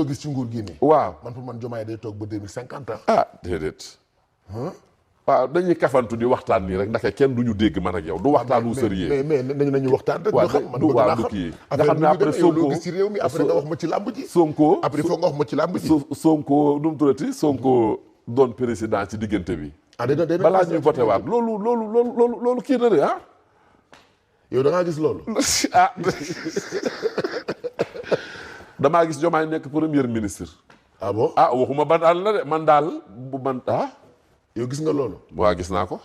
loo gis ci nguur gi nii. waaw man pour man Diomaye day toog ba 2050 ans. ah déedéet. waaw dañuy kafantu di waxtaan nii rek ndax kenn du ñu dégg man ak yow du waxtaan wu sérieux. mais nañu waxtaan rek. waaw xam man du bëgg waaw naa du xam. kii. nga affaire xam ne après yow loo Sonko gis ci réew mi après nga wax ma ci làmb ji. Sonko après foog nga wax ma ci làmb ji. Sonko nu mu tuddati Sonko doon président ci diggante bi. ah dina balaa ñuy voté waat loolu kii na de ah. yow da ngaa gis loolu. ah damaa gis Diomaye nekk premier ministre. ah bon ah waxuma ban àll la de man daal bu man ah. yow gis nga loolu. waa gis naa ko.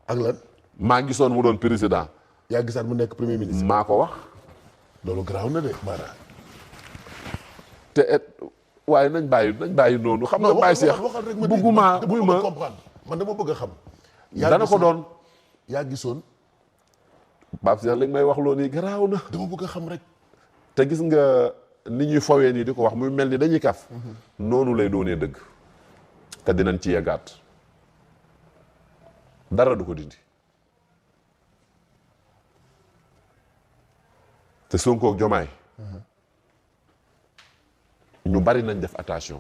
ak lan. maa gisoon mu doon président. yaa gisaat mu nekk premier ministre. maa ko wax. loolu garaaw na de Mara. te waaye nañ bàyyi noonu. xam nga bàyyi seex bugguma buy ma comprendre man dama bëgg a xam. dana ko doon. yaa gisoon. Pape Cheikh li may wax loo nii garaaw na. dama bëgg a xam rek. te gis nga ni ñuy fawee nii di ko wax muy mel ni dañuy kaf. noonu lay doonee dëgg. te dinañ ci yeggaat. dara du ko dindi. te Sonko ak Diomaye. ñu bari nañ def attention.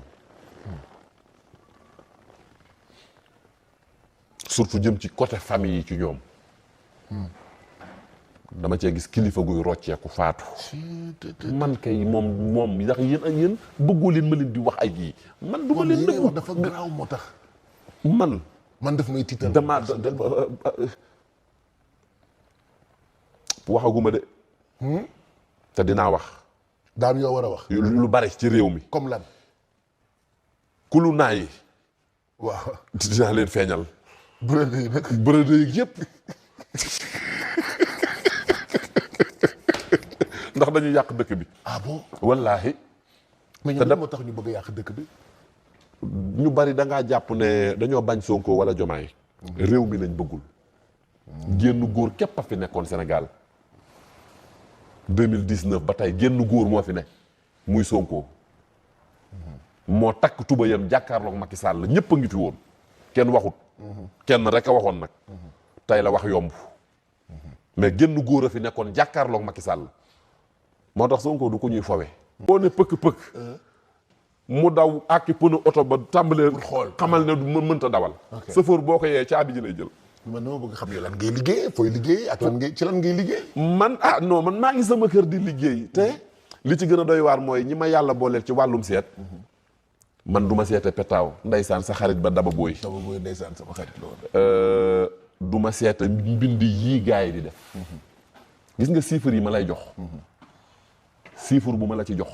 surtout jëm ci côté famille yi ci ñoom. dama cee gis kilifa guy rocceeku faatu. man kay moom ndax yéen bëggoo leen ma leen di wax ay yii. man du ma leen nëbbu dafa garaaw moo tax. man daf may tiital. waxaguma de. te dinaa wax. daan yoo war a wax. lu bari ci réew mi. comme lan. kulu naa yi. waaw. dinaa leen feeñal. bërëdë yi nag. bërëdë yi yëpp. ndax dañuy yàq dëkk bi. ah bon. wallaahi. mais ñoom moo tax ñu bëgg a yàq dëkk bi. ñu bari da ngaa jàpp ne dañoo bañ Sonko wala Diomaye. réew mi lañ bëggul. génn góor képp a fi nekkoon Sénégal. 2019 ba tey génn góor moo fi ne. muy Sonko. moo takk tubayam jàkkaarloog Macky Sall la ñëpp a ngi fi woon. kenn waxut. kenn rek a waxoon nag. tey la wax yomb. mais génn góor a fi nekkoon jàkkaarloog Macky Sall. moo tax Sonko du ko ñuy fowe. boo ne pëkk-pëkk. mu daw àkki pënu oto ba tàmbalee. pour xool xamal ne du mënta dawal. chauffeur boo ko yee caabi ji lay jël. man dama bëgg xam ne lan ngay liggéey fooy liggéey ak lan ngay liggéey. man man maa ngi sama kër di liggéey. te li ci gën a doy waar mooy ñi ma yàlla booleel ci wàllum seet. man du ma seete petaaw ndeysaan sa xarit ba daba booy. daba booy ndeysaan sama xarit la woon. du ma seete mbind yii gars yi di def. gis nga chiffres yi ma lay jox. chiffre bu ma la ci jox.